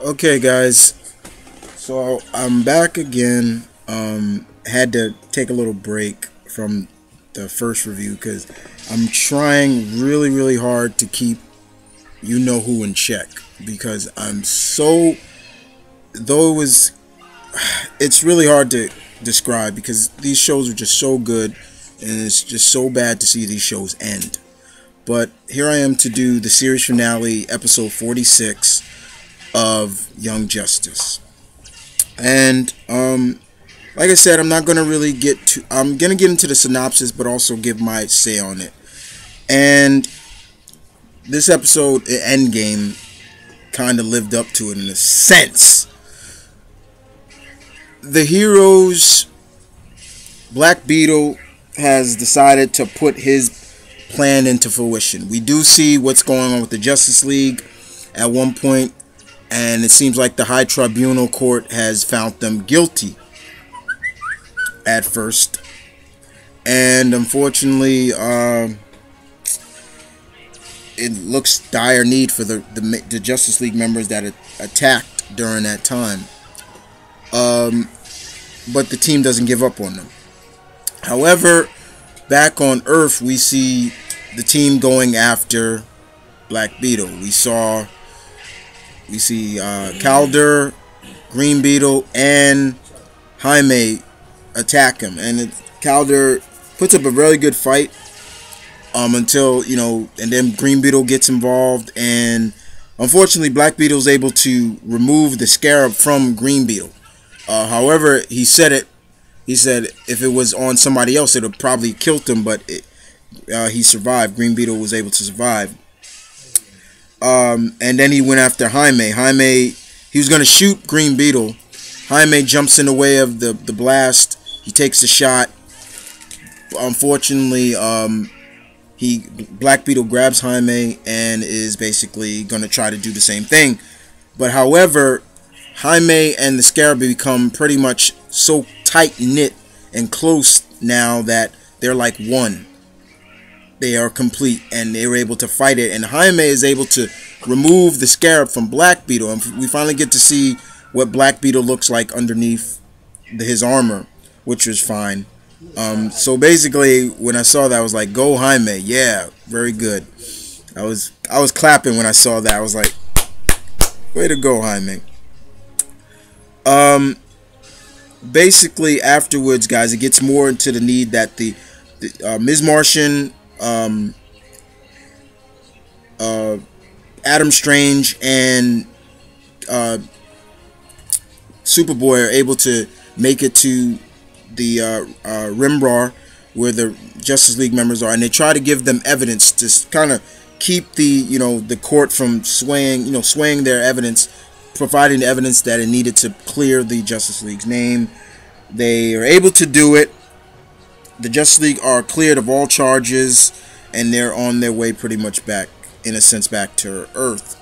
Okay, guys. So I'm back again. Had to take a little break from the first review because I'm trying really, really hard to keep you know who in check because I'm so though it's really hard to describe because these shows are just so good and it's just so bad to see these shows end. But here I am to do the series finale, episode 46 of Young Justice. And like I said, I'm not gonna really I'm gonna get into the synopsis, but also give my say on it. And this episode, Endgame, kind of lived up to it in a sense. The heroes, Black Beetle has decided to put his plan into fruition. We do see what's going on with the Justice League at one point, and it seems like the High Tribunal Court has found them guilty at first. And unfortunately, it looks dire need for the Justice League members that attacked during that time. But the team doesn't give up on them. However, back on Earth, we see the team going after Black Beetle. We see Calder, Green Beetle, and Jaime attack him, and Calder puts up a really good fight until and then Green Beetle gets involved, and unfortunately Black Beetle is able to remove the scarab from Green Beetle. However, he said if it was on somebody else, it would probably killed him, but he survived. Green Beetle was able to survive. And then he went after Jaime. He was going to shoot Green Beetle. Jaime jumps in the way of the blast. He takes a shot. Unfortunately, Black Beetle grabs Jaime and is basically going to try to do the same thing. But however, Jaime and the Scarab become pretty much so tight-knit and close now that they're like one. They are complete, and they were able to fight it. And Jaime is able to remove the Scarab from Black Beetle, and we finally get to see what Black Beetle looks like underneath his armor, which was fine. So basically, when I saw that, I was like, "Go Jaime! Yeah, very good." I was clapping when I saw that. I was like, "Way to go, Jaime!" Basically, afterwards, guys, it gets more into the need that the Ms. Martian, Adam Strange, and Superboy are able to make it to the Rimbar, where the Justice League members are, and they try to give them evidence to kind of keep the court from swaying their evidence, providing the evidence that it needed to clear the Justice League's name. They are able to do it. The Justice League are cleared of all charges, and they're on their way pretty much back, in a sense, back to Earth.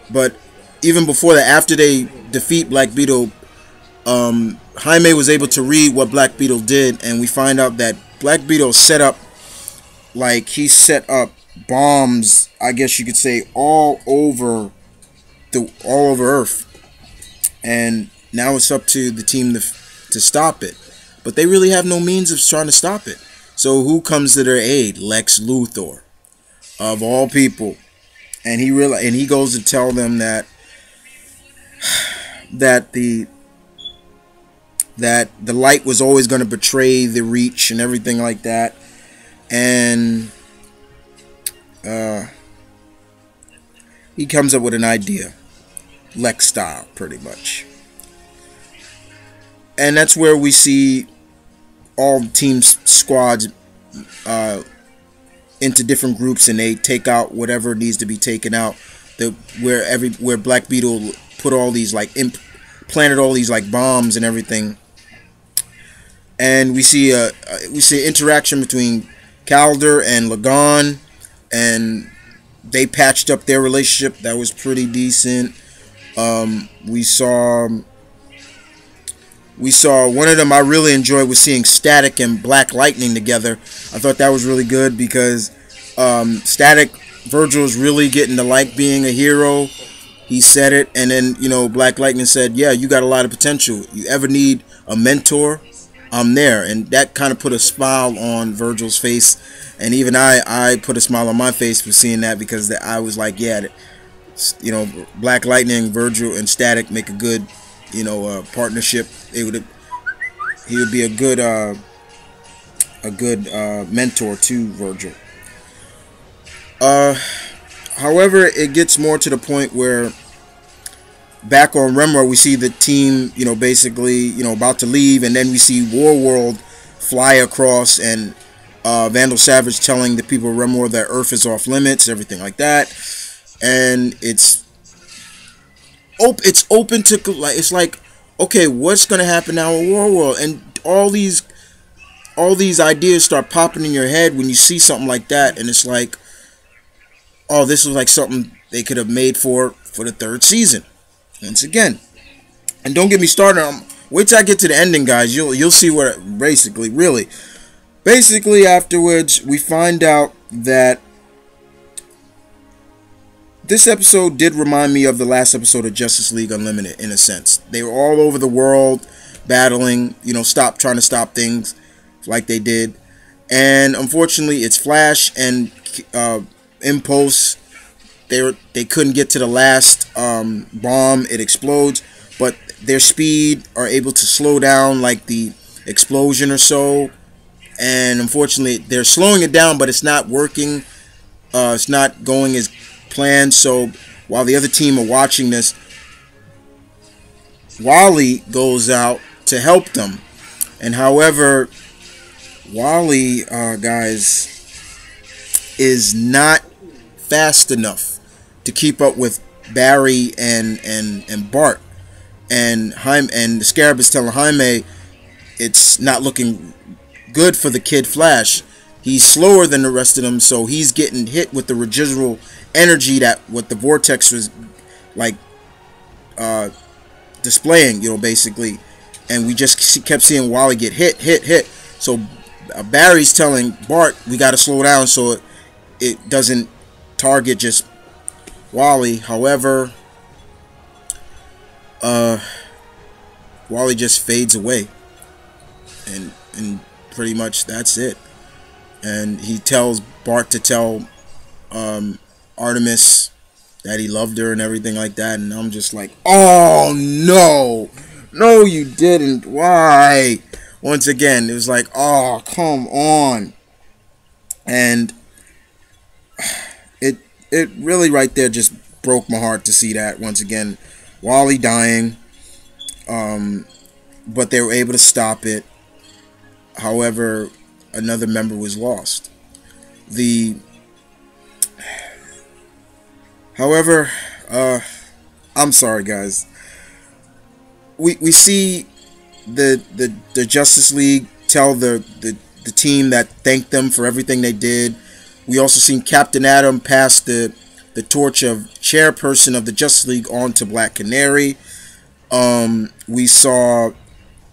But even before that, after they defeat Black Beetle, Jaime was able to read what Black Beetle did, and we find out that Black Beetle set up bombs, I guess you could say, all over Earth, and now it's up to the team to stop it. But they really have no means of trying to stop it. So who comes to their aid? Lex Luthor, of all people, and he goes to tell them that the light was always going to betray the Reach and everything like that, and he comes up with an idea, Lex style, pretty much. And that's where we see all teams, squads, into different groups, and they take out whatever needs to be taken out. Where Black Beetle put all these planted all these bombs and everything. And we see an interaction between Calder and Lagan, and they patched up their relationship. That was pretty decent. We saw one of them I really enjoyed was seeing Static and Black Lightning together. I thought that was really good because Static Virgil is really getting to like being a hero. He said it, and then Black Lightning said, "Yeah, you got a lot of potential. You ever need a mentor? I'm there." And that kind of put a smile on Virgil's face, and even I put a smile on my face for seeing that, because I was like, "Yeah, Black Lightning, Virgil, and Static make a good, partnership. He would be a good mentor to Virgil." However, it gets more to the point where back on Remor, we see the team, basically, about to leave, and then we see Warworld fly across, and Vandal Savage telling the people of Remor that Earth is off limits, everything like that, and it's open to, like, it's like, okay, what's gonna happen now in Warworld? And all these ideas start popping in your head when you see something like that, and it's like, oh, this was like something they could have made for the third season. Once again, and don't get me started on. Wait till I get to the ending, guys. You'll see what basically afterwards we find out that this episode did remind me of the last episode of Justice League Unlimited in a sense. They were all over the world battling, trying to stop things like they did, and unfortunately, it's Flash and Impulse. They couldn't get to the last bomb. It explodes, but their speed are able to slow down like the explosion or so. And unfortunately, they're slowing it down, but it's not working. It's not going as planned. So while the other team are watching this, Wally goes out to help them. And however, Wally, guys, is not fast enough to keep up with Barry and Bart, and the Scarab is telling Jaime it's not looking good for the Kid Flash. He's slower than the rest of them, so he's getting hit with the residual energy that what the Vortex was like displaying, basically. And we just kept seeing Wally get hit. So Barry's telling Bart, we got to slow down so it doesn't target just Wally. However, Wally just fades away, and pretty much that's it. And he tells Bart to tell Artemis that he loved her and everything like that. And I'm just like, oh no, you didn't. Why? Once again, it was like, oh, come on. And it really right there just broke my heart to see that once again. Wally dying, but they were able to stop it. However, another member was lost. However, I'm sorry, guys. We see the Justice League tell the team that thanked them for everything they did. We also seen Captain Atom pass the torch of chairperson of the Justice League on to Black Canary. We saw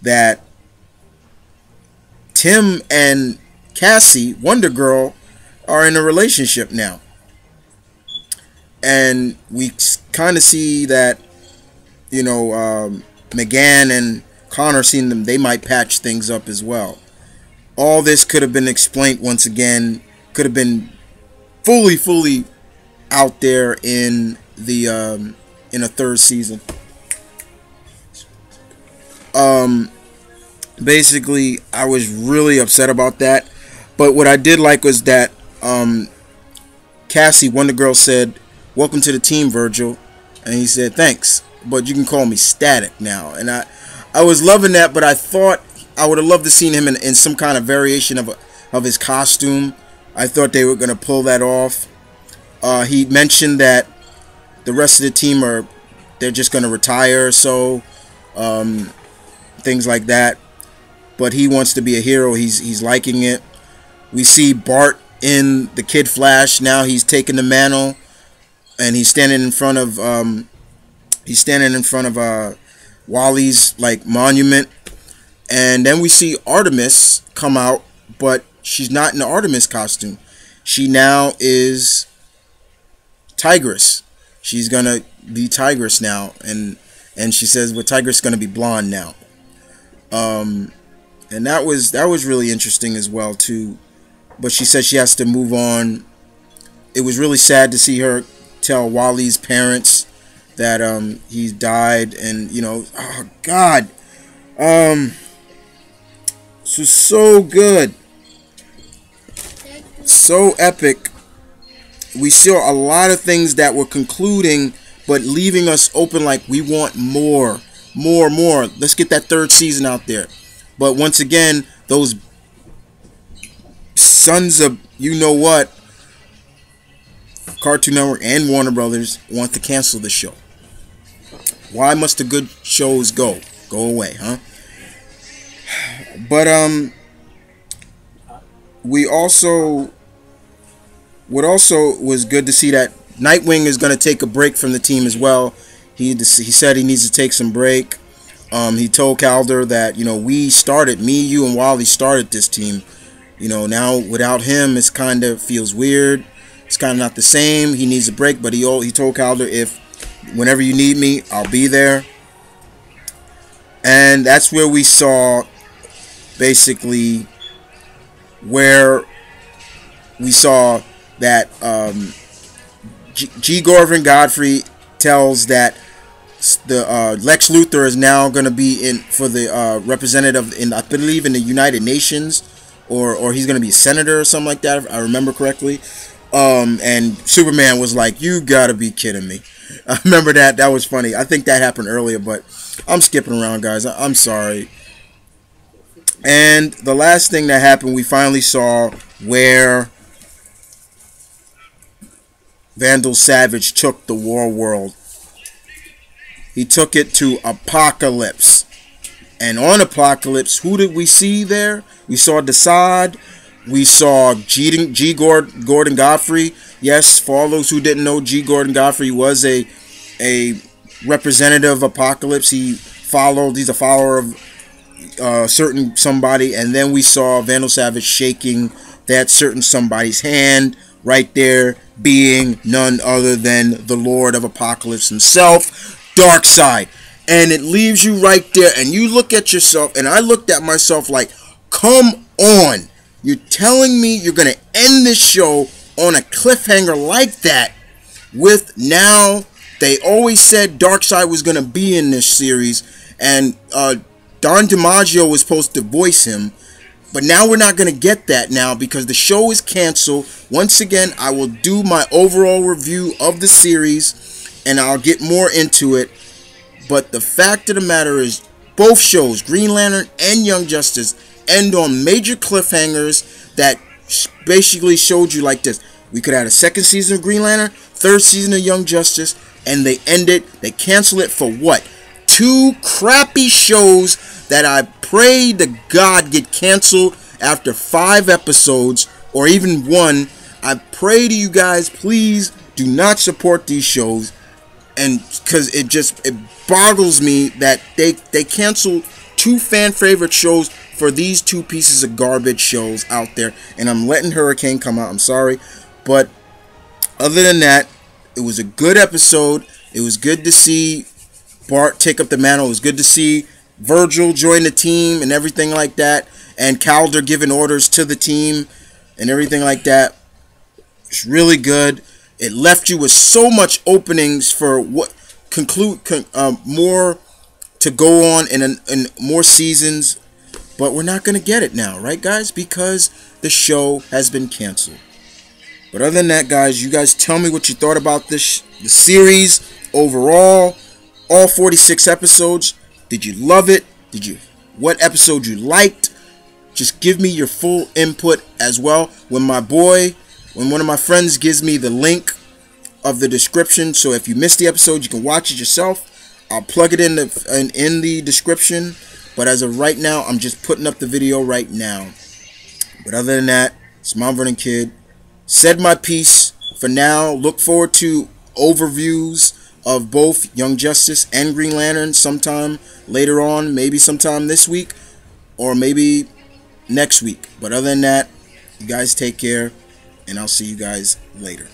that Tim and Cassie, Wonder Girl, are in a relationship now. And we kind of see that, McGann and Connor seen them, they might patch things up as well. All this could have been explained once again, could have been fully out there in a third season. Basically, I was really upset about that. But what I did like was that Cassie, Wonder Girl, said, "Welcome to the team, Virgil," and he said, "Thanks, but you can call me Static now." And I was loving that, but I thought I would have loved to seen him in some kind of variation of his costume. I thought they were going to pull that off. He mentioned that the rest of the team they're just going to retire, so things like that. But he wants to be a hero. He's liking it. We see Bart in the Kid Flash now. He's taking the mantle, and he's standing in front of Wally's like monument. And then we see Artemis come out, but she's not in the Artemis costume. She now is Tigress. She's gonna be Tigress now, and she says, "Well, Tigress is gonna be blonde now." And that was really interesting as well too. But she said she has to move on. It was really sad to see her tell Wally's parents that he died, and oh God, this was so good, so epic. We saw a lot of things that were concluding, but leaving us open, like we want more. Let's get that third season out there. But once again, those sons of what, Cartoon Network and Warner Brothers want to cancel the show. Why must the good shows go away, huh? But what also was good to see that Nightwing is going to take a break from the team as well. He said he needs to take some break. He told Calder that we started, me, you, and Wally started this team. Now without him, it's kind of feels weird. It's kind of not the same. He needs a break, but he told Calder, whenever you need me, I'll be there. And that's where we saw basically where we saw that G. Gordon Godfrey tells that the Lex Luthor is now going to be in for the representative in, I believe, in the United Nations, or he's going to be a senator or something like that, if I remember correctly. And Superman was like, "You gotta be kidding me." I remember that. That was funny. I think that happened earlier, but I'm skipping around, guys. I'm sorry. And the last thing that happened, we finally saw where Vandal Savage took the War World. He took it to Apocalypse. And on Apocalypse, who did we see there? We saw Desaad. We saw G. Gordon Godfrey. Yes, for all those who didn't know, G. Gordon Godfrey was a representative of Apocalypse. He's a follower of certain somebody. And then we saw Vandal Savage shaking that certain somebody's hand right there, being none other than the Lord of Apocalypse himself, Darkseid. And it leaves you right there, and you look at yourself, and I looked at myself like, come on. You're telling me you're going to end this show on a cliffhanger like that with now, they always said Darkseid was going to be in this series, and Don DiMaggio was supposed to voice him, but now we're not going to get that now because the show is canceled. Once again, I will do my overall review of the series, and I'll get more into it, but the fact of the matter is, both shows, Green Lantern and Young Justice, end on major cliffhangers that basically showed you like this. We could have had a second season of Green Lantern, third season of Young Justice, and they cancel it for what? 2 crappy shows that I pray to God get canceled after 5 episodes, or even 1. I pray to you guys, please do not support these shows, and because it boggles me that they canceled 2 fan favorite shows for these 2 pieces of garbage shows out there. And I'm letting Hurricane come out, I'm sorry, but other than that, it was a good episode. It was good to see Bart take up the mantle. It was good to see Virgil join the team and everything like that, and Calder giving orders to the team and everything like that. It's really good. It left you with so much openings for what more to go on in more seasons, but we're not going to get it now, right, guys? Because the show has been canceled. But other than that, guys, you guys tell me what you thought about the series overall. All 46 episodes. Did you love it? What episode you liked? Just give me your full input as well. When one of my friends gives me the link of the description, so if you missed the episode, you can watch it yourself. I'll plug it in the description. But as of right now, I'm just putting up the video right now. But other than that, it's Mount Vernon Kid. Said my piece for now. Look forward to overviews of both Young Justice and Green Lantern sometime later on. Maybe sometime this week or maybe next week. But other than that, you guys take care, and I'll see you guys later.